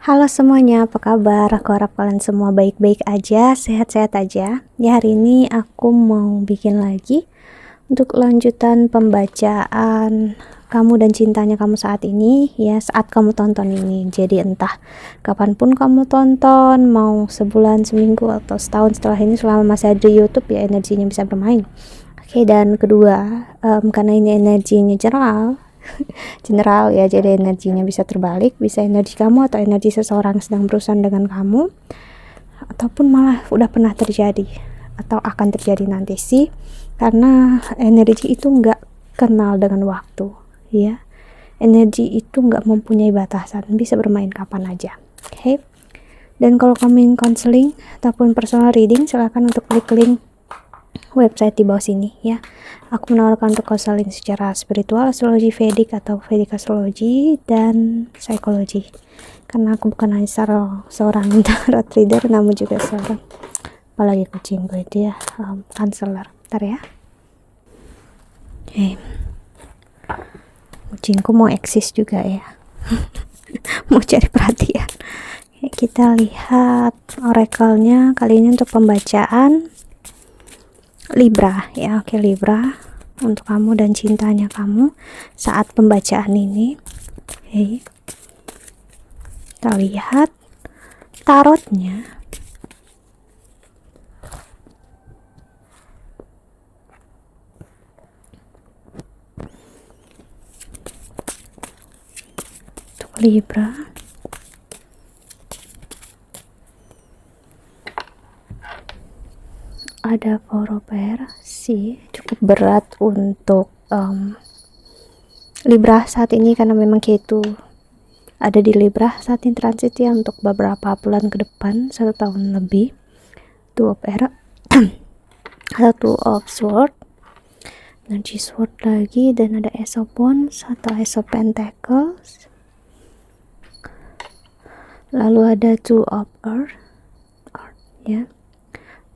Halo semuanya, apa kabar? Aku harap kalian semua baik-baik aja, sehat-sehat aja. Ya, hari ini aku mau bikin lagi untuk lanjutan pembacaan Kamu dan Cintanya Kamu Saat Ini, ya, saat kamu tonton ini. Jadi entah kapanpun kamu tonton, mau sebulan, seminggu, atau setahun setelah ini, selama masih ada di YouTube, ya energinya bisa bermain. Oke, dan kedua, karena ini energinya general ya, jadi energinya bisa terbalik, bisa energi kamu atau energi seseorang sedang berurusan dengan kamu, ataupun malah udah pernah terjadi atau akan terjadi nanti sih, karena energi itu nggak kenal dengan waktu ya, energi itu nggak mempunyai batasan, bisa bermain kapan aja. Oke. Dan kalau kamu ingin counseling ataupun personal reading, silahkan untuk klik link website di bawah sini ya. Aku menawarkan untuk konseling secara spiritual, astrologi Vedic atau Vedic astrologi, dan psikologi. Karena aku bukan hanya seorang tarot reader, namun juga seorang, apalagi kucing gue dia counselor. Bentar ya. Oke. Kucingku mau eksis juga ya. Mau cari perhatian. Oke, kita lihat oracle-nya kali ini untuk pembacaan Libra ya. Oke, Libra untuk kamu dan cintanya kamu saat pembacaan ini. Oke, kita lihat tarotnya. Untuk Libra, ada Four sih, cukup berat untuk Libra saat ini, karena memang Ketu ada di Libra saat ini transit ya, untuk beberapa bulan ke depan, 1 tahun lebih. Two of Air atau Two of Sword, energi Sword lagi, dan ada Ace of Wands atau Ace of Pentacles, lalu ada Two of Earth ya,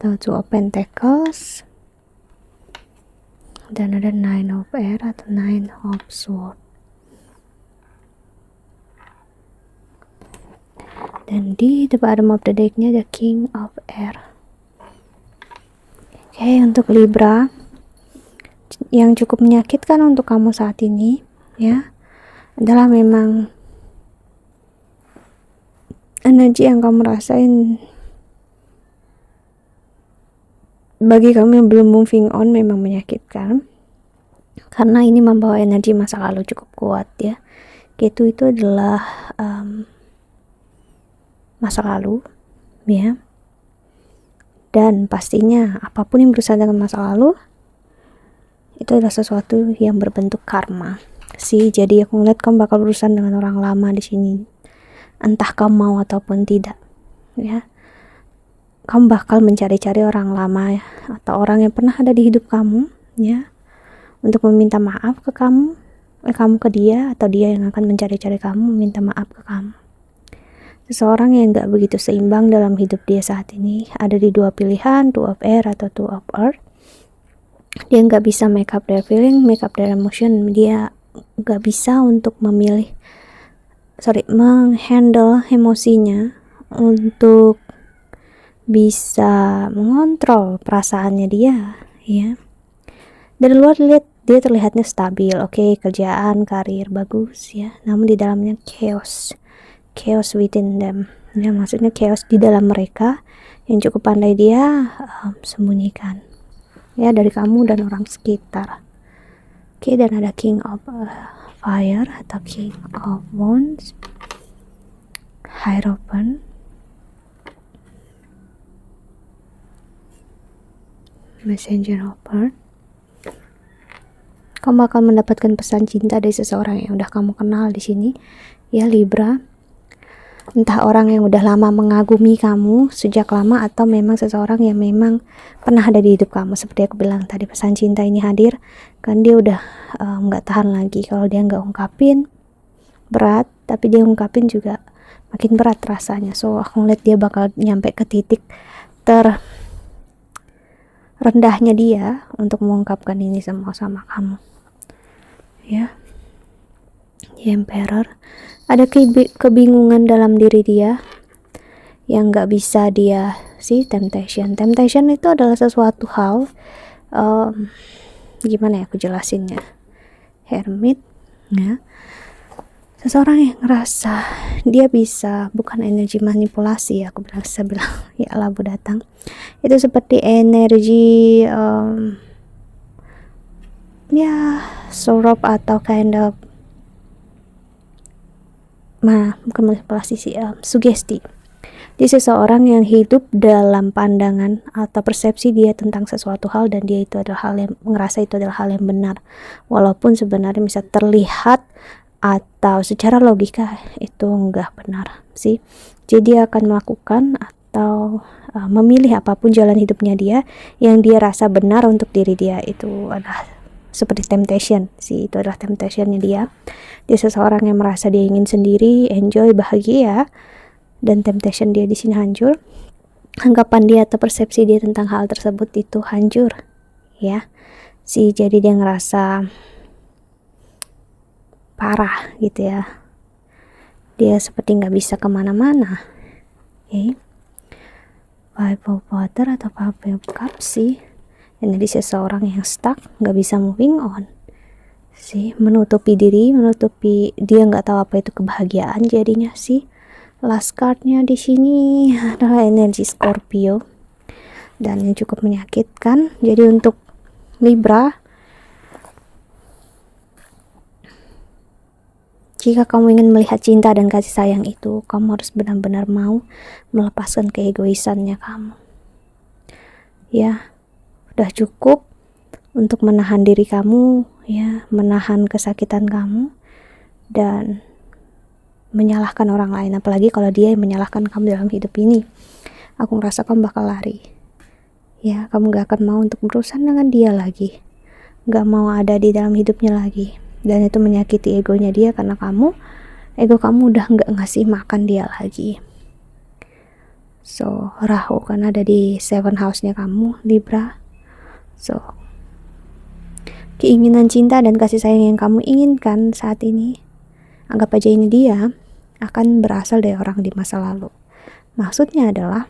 atau Two of Pentacles, dan ada Nine of Air atau Nine of Sword. Dan di the bottom of the deck-nya ada King of Air. Oke, untuk Libra, yang cukup menyakitkan untuk kamu saat ini ya, adalah memang energi yang kamu rasain bagi kamu yang belum moving on memang menyakitkan, karena ini membawa energi masa lalu cukup kuat ya. Ketu itu adalah masa lalu ya, dan pastinya apapun yang berusaha dengan masa lalu itu adalah sesuatu yang berbentuk karma sih. Jadi aku ngeliat kamu bakal berurusan dengan orang lama di sini, entah kamu mau ataupun tidak ya. Kamu bakal mencari-cari orang lama ya, atau orang yang pernah ada di hidup kamu ya, untuk meminta maaf ke kamu, kamu ke dia, atau dia yang akan mencari-cari kamu meminta maaf ke kamu. Seseorang yang gak begitu seimbang dalam hidup dia saat ini, ada di dua pilihan, Two of Air atau Two of Earth. Dia gak bisa make up their feeling, make up their emotion. Dia gak bisa untuk menghandle emosinya, untuk bisa mengontrol perasaannya dia ya. Dari luar lihat dia terlihatnya stabil, oke, kerjaan, karir bagus ya, namun di dalamnya chaos within them ya, maksudnya chaos di dalam mereka yang cukup pandai dia sembunyikan ya dari kamu dan orang sekitar. Oke, dan ada King of Fire atau King of Wands, Hierophant, Messenger of Earth. Kamu akan mendapatkan pesan cinta dari seseorang yang udah kamu kenal di sini ya, Libra. Entah orang yang udah lama mengagumi kamu sejak lama, atau memang seseorang yang memang pernah ada di hidup kamu. Seperti aku bilang tadi, pesan cinta ini hadir kan dia udah nggak tahan lagi. Kalau dia nggak ungkapin berat, tapi dia ungkapin juga makin berat rasanya. So aku ngeliat dia bakal nyampe ke titik rendahnya dia untuk mengungkapkan ini semua sama kamu ya. Emperor. Ada kebingungan dalam diri dia yang nggak bisa dia temptation itu adalah sesuatu hal, gimana ya aku jelasinnya. Hermit ya, seseorang yang ngerasa dia bisa, bukan energi manipulasi ya, aku bisa bilang ya labu datang itu seperti energi ya sort atau kind of bukan manipulasi sih, sugesti. Dia seseorang yang hidup dalam pandangan atau persepsi dia tentang sesuatu hal, dan dia itu adalah hal yang ngerasa itu adalah hal yang benar, walaupun sebenarnya bisa terlihat atau secara logika itu enggak benar sih. Jadi dia akan melakukan atau memilih apapun jalan hidupnya dia yang dia rasa benar untuk diri dia. Itu adalah seperti temptation sih, itu adalah temptationnya dia. Dia seseorang yang merasa dia ingin sendiri, enjoy, bahagia, dan temptation dia di sini hancur. Anggapan dia atau persepsi dia tentang hal tersebut itu hancur ya sih. Jadi dia ngerasa parah gitu ya, dia seperti nggak bisa kemana-mana. Five of water atau five of cups sih, ini dia seseorang yang stuck, nggak bisa moving on sih, menutupi diri, dia nggak tahu apa itu kebahagiaan jadinya sih. Last cardnya di sini adalah energi Scorpio, dan yang cukup menyakitkan. Jadi untuk Libra, jika kamu ingin melihat cinta dan kasih sayang itu, kamu harus benar-benar mau melepaskan keegoisannya kamu ya. Udah cukup untuk menahan diri kamu ya, menahan kesakitan kamu dan menyalahkan orang lain, apalagi kalau dia yang menyalahkan kamu dalam hidup ini. Aku ngerasa kamu bakal lari ya, kamu gak akan mau untuk berurusan dengan dia lagi, gak mau ada di dalam hidupnya lagi, dan itu menyakiti egonya dia karena ego kamu udah gak ngasih makan dia lagi. So Rahu kan ada di 7 house-nya kamu Libra. So keinginan cinta dan kasih sayang yang kamu inginkan saat ini, anggap aja ini dia akan berasal dari orang di masa lalu. Maksudnya adalah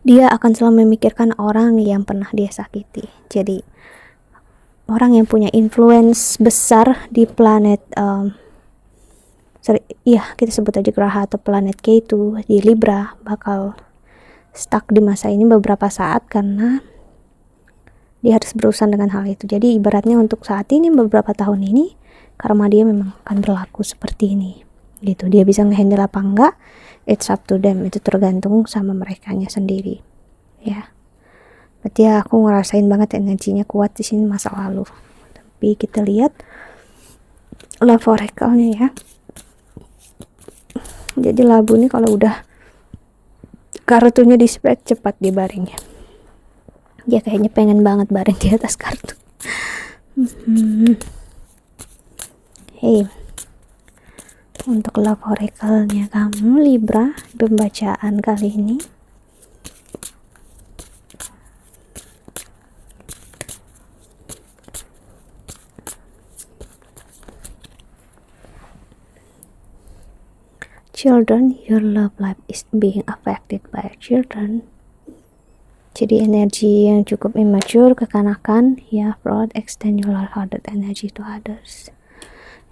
dia akan selalu memikirkan orang yang pernah dia sakiti. Jadi orang yang punya influence besar di planet kita sebut aja Graha atau planet K2 di Libra bakal stuck di masa ini beberapa saat karena dia harus berurusan dengan hal itu. Jadi ibaratnya untuk saat ini, beberapa tahun ini, karma dia memang akan berlaku seperti ini gitu. Dia bisa ngehandle apa enggak, it's up to them, itu tergantung sama merekanya sendiri ya. Berarti ya aku ngerasain banget energinya kuat di sini masa lalu. Tapi kita lihat love oracle-nya ya. Jadi labu nih kalau udah kartunya di spread, cepat dia baringnya. Dia kayaknya pengen banget baring di atas kartu. Untuk love oracle-nya kamu Libra, pembacaan kali ini children, your love life is being affected by children. Jadi energi yang cukup immature, kekanakan ya, fraud, extend your hearted energy to others.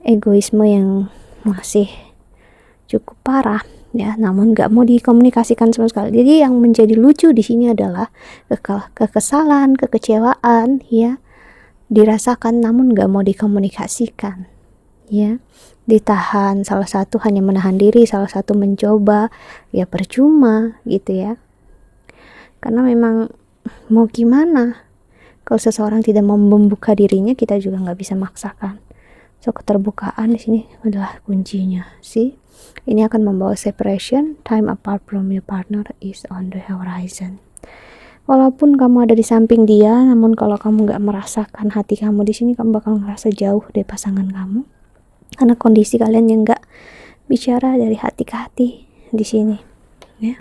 Egoisme yang masih cukup parah ya, namun nggak mau dikomunikasikan sama sekali. Jadi yang menjadi lucu di sini adalah kekesalan, kekecewaan ya, dirasakan namun nggak mau dikomunikasikan ya, ditahan. Salah satu hanya menahan diri, salah satu mencoba, ya percuma gitu ya, karena memang mau gimana, kalau seseorang tidak mau membuka dirinya, kita juga nggak bisa maksakan. So keterbukaan di sini adalah kuncinya sih. Ini akan membawa separation, time apart from your partner is on the horizon. Walaupun kamu ada di samping dia, namun kalau kamu nggak merasakan hati kamu di sini, kamu bakal ngerasa jauh dari pasangan kamu. Karena kondisi kalian yang nggak bicara dari hati ke hati di sini, ya.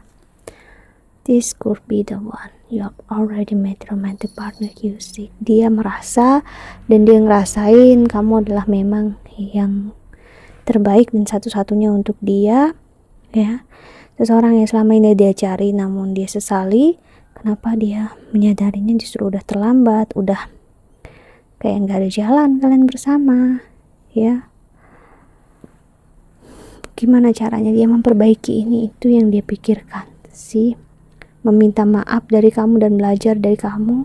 This could be the one you have already made romantic partner you seek. Dia merasa dan dia ngerasain kamu adalah memang yang terbaik dan satu-satunya untuk dia, ya. Seseorang yang selama ini dia cari namun dia sesali. Kenapa dia menyadarinya justru udah terlambat, udah kayak nggak ada jalan kalian bersama, ya. Gimana caranya dia memperbaiki ini, itu yang dia pikirkan sih. Meminta maaf dari kamu dan belajar dari kamu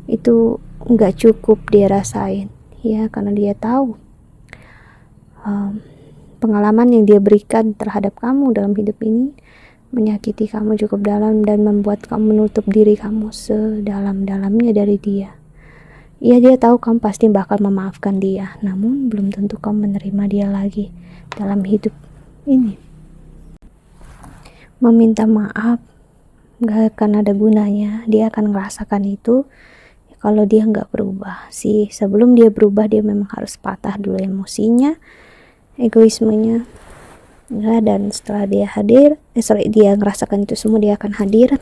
itu nggak cukup dia rasain, ya, karena dia tahu pengalaman yang dia berikan terhadap kamu dalam hidup ini menyakiti kamu cukup dalam dan membuat kamu menutup diri kamu sedalam-dalamnya dari dia. Ya, dia tahu kamu pasti bakal memaafkan dia, namun belum tentu kamu menerima dia lagi dalam hidup ini. Meminta maaf gak akan ada gunanya. Dia akan ngerasakan itu kalau dia gak berubah sih. Sebelum dia berubah, dia memang harus patah dulu emosinya, egoismenya, ya. Dan setelah dia hadir, dia ngerasakan itu semua, dia akan hadir.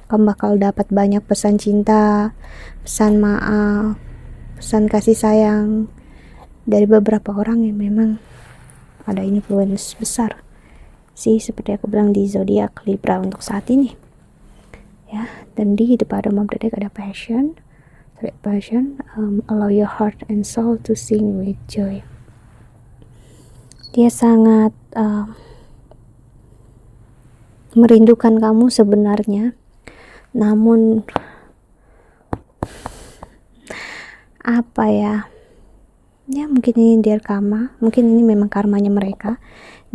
Kamu bakal dapat banyak pesan cinta, pesan maaf, pesan kasih sayang dari beberapa orang yang memang ada influence besar sih, seperti aku bilang di zodiak Libra untuk saat ini, ya. Dan di The Bottom of the Deck ada passion, allow your heart and soul to sing with joy. Dia sangat merindukan kamu sebenarnya, namun apa ya mungkin ini their karma, mungkin ini memang karmanya mereka,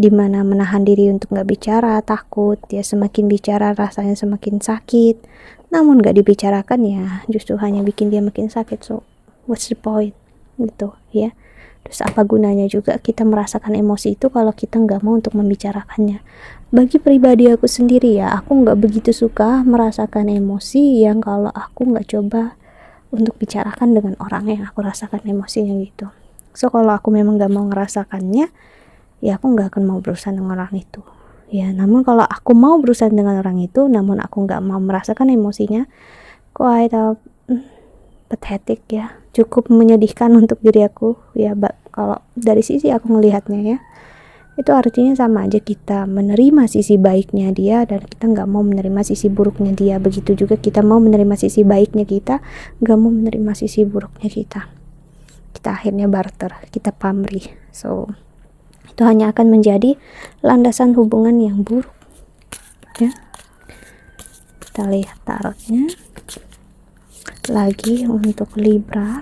dimana menahan diri untuk gak bicara, takut dia semakin bicara rasanya semakin sakit, namun gak dibicarakan ya justru hanya bikin dia makin sakit. So what's the point gitu, ya. Terus apa gunanya juga kita merasakan emosi itu kalau kita gak mau untuk membicarakannya. Bagi pribadi aku sendiri, ya, aku gak begitu suka merasakan emosi yang kalau aku gak coba untuk bicarakan dengan orang yang aku rasakan emosinya gitu. So kalau aku memang gak mau ngerasakannya, ya aku gak akan mau berurusan dengan orang itu, ya. Namun kalau aku mau berurusan dengan orang itu namun aku gak mau merasakan emosinya, quite pathetic, ya, cukup menyedihkan untuk diri aku, ya. Kalau dari sisi aku ngelihatnya, ya, itu artinya sama aja kita menerima sisi baiknya dia dan kita gak mau menerima sisi buruknya dia. Begitu juga kita mau menerima sisi baiknya kita, gak mau menerima sisi buruknya kita akhirnya barter, kita pamrih. So itu hanya akan menjadi landasan hubungan yang buruk, ya. Kita lihat tarotnya lagi untuk Libra.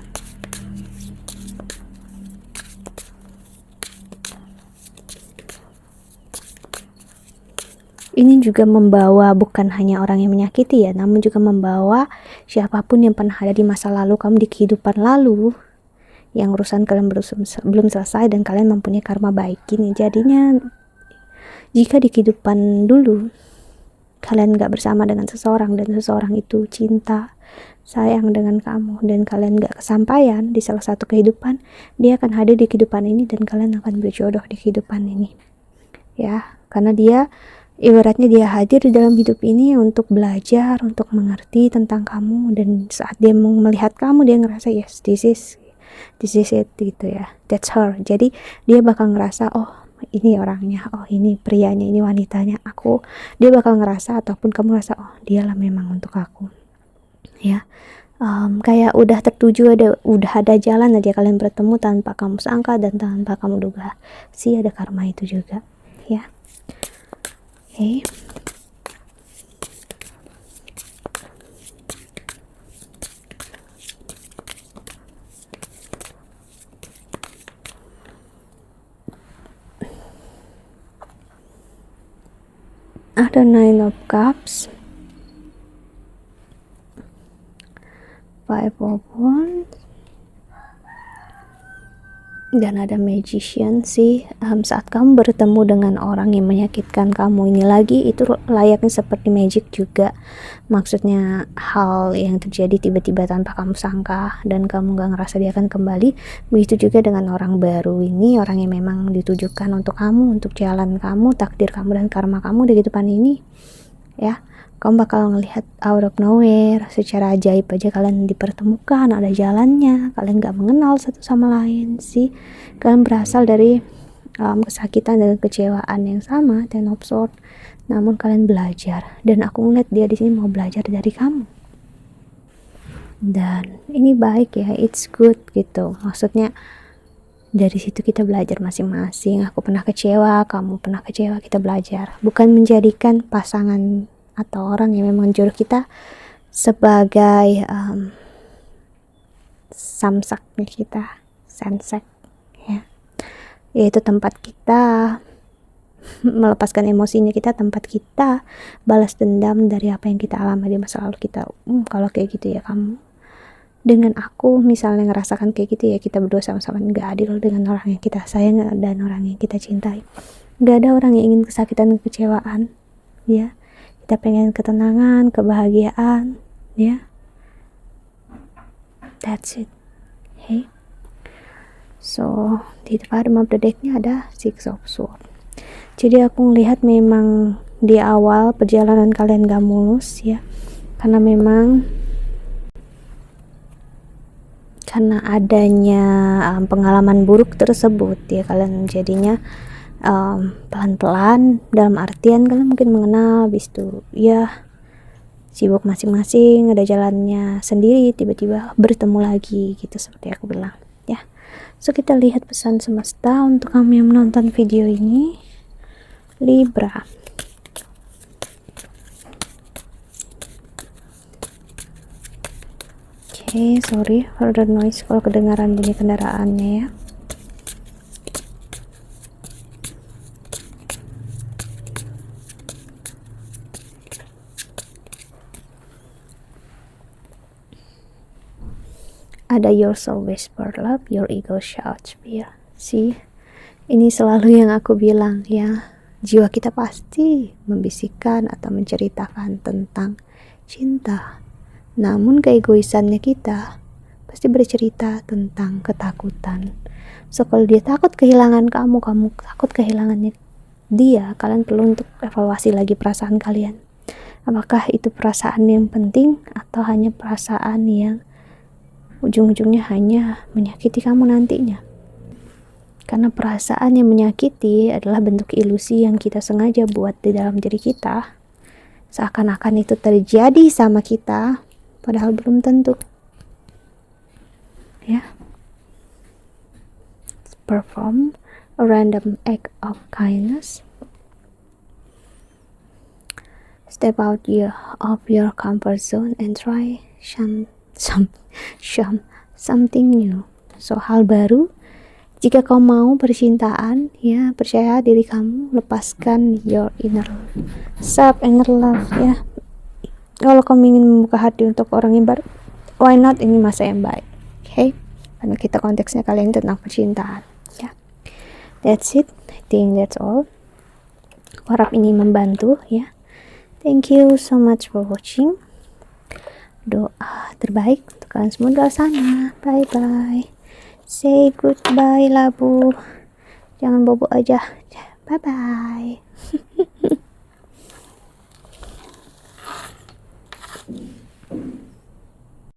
Ini juga membawa bukan hanya orang yang menyakiti, ya, namun juga membawa siapapun yang pernah ada di masa lalu kamu, di kehidupan lalu yang urusan kalian belum selesai dan kalian mempunyai karma baik gini. Jadinya jika di kehidupan dulu kalian gak bersama dengan seseorang dan seseorang itu cinta, sayang dengan kamu, dan kalian gak kesampaian di salah satu kehidupan, dia akan hadir di kehidupan ini dan kalian akan berjodoh di kehidupan ini, ya. Karena dia ibaratnya dia hadir di dalam hidup ini untuk belajar, untuk mengerti tentang kamu, dan saat dia melihat kamu dia ngerasa yes, this is it gitu, ya, that's her. Jadi dia bakal ngerasa oh ini orangnya, oh ini prianya, ini wanitanya aku. Dia bakal ngerasa ataupun kamu ngerasa oh dialah memang untuk aku, ya. Kayak udah tertuju, udah ada jalan aja kalian bertemu tanpa kamu sangka dan tanpa kamu duga sih. Ada karma itu juga, ya. Oke. Ada Nine of Cups, Five of Wands, dan ada Magician sih. Saat kamu bertemu dengan orang yang menyakitkan kamu ini lagi, itu layaknya seperti magic juga. Maksudnya hal yang terjadi tiba-tiba tanpa kamu sangka dan kamu gak ngerasa dia akan kembali. Begitu juga dengan orang baru ini, orang yang memang ditujukan untuk kamu, untuk jalan kamu, takdir kamu dan karma kamu di kehidupan ini, ya. kamu bakal ngelihat out of nowhere, secara ajaib aja kalian dipertemukan, ada jalannya, kalian gak mengenal satu sama lain sih, kalian berasal dari kesakitan dan kecewaan yang sama, ten of sword, namun kalian belajar, dan aku ngeliat dia di sini mau belajar dari kamu, dan ini baik ya, it's good gitu, maksudnya dari situ kita belajar masing-masing. Aku pernah kecewa, kamu pernah kecewa, kita belajar, bukan menjadikan pasangan atau orang yang memang jodoh kita sebagai samsaknya kita, sensek ya, yaitu tempat kita melepaskan emosinya kita, tempat kita balas dendam dari apa yang kita alami di masa lalu kita. Kalau kayak gitu ya kamu dengan aku misalnya ngerasakan kayak gitu ya, kita berdua sama-sama nggak adil dengan orang yang kita sayang dan orang yang kita cintai. Nggak ada orang yang ingin kesakitan dan kecewaan ya, kita pengen ketenangan, kebahagiaan ya, that's it. Okay, so di bottom of the decknya ada Six of Swords. Jadi aku ngelihat memang di awal perjalanan kalian gak mulus ya, karena memang karena adanya pengalaman buruk tersebut ya, kalian jadinya pelan-pelan, dalam artian kalian mungkin mengenal, habis itu ya sibuk masing-masing, ada jalannya sendiri, tiba-tiba bertemu lagi gitu, seperti aku bilang ya. So kita lihat pesan semesta untuk kamu yang menonton video ini, Libra. Oke, sorry for the noise kalau kedengaran bunyi kendaraannya ya. Ada your soul whisper love, your ego shouts fear. See, ini selalu yang aku bilang ya, jiwa kita pasti membisikkan atau menceritakan tentang cinta, namun keegoisannya kita pasti bercerita tentang ketakutan. So kalau dia takut kehilangan kamu, kamu takut kehilangannya dia, kalian perlu untuk evaluasi lagi perasaan kalian. Apakah itu perasaan yang penting atau hanya perasaan yang ujung-ujungnya hanya menyakiti kamu nantinya? Karena perasaan yang menyakiti adalah bentuk ilusi yang kita sengaja buat di dalam diri kita, seakan-akan itu terjadi sama kita, padahal belum tentu ya. Perform a random act of kindness, step out of your comfort zone and try something new. So hal baru. Jika kau mau percintaan ya, percaya diri kamu, lepaskan your inner self, inner love ya. Kalau kamu ingin membuka hati untuk orang yang baru, why not, ini masa yang baik. Okay, karena kita konteksnya kalian tentang percintaan ya. That's it, I think that's all. Harap ini membantu ya. Thank you so much for watching. Doa terbaik untuk kalian semua di luar sana. Bye bye. Say goodbye Labu. Jangan bobo aja. Bye bye.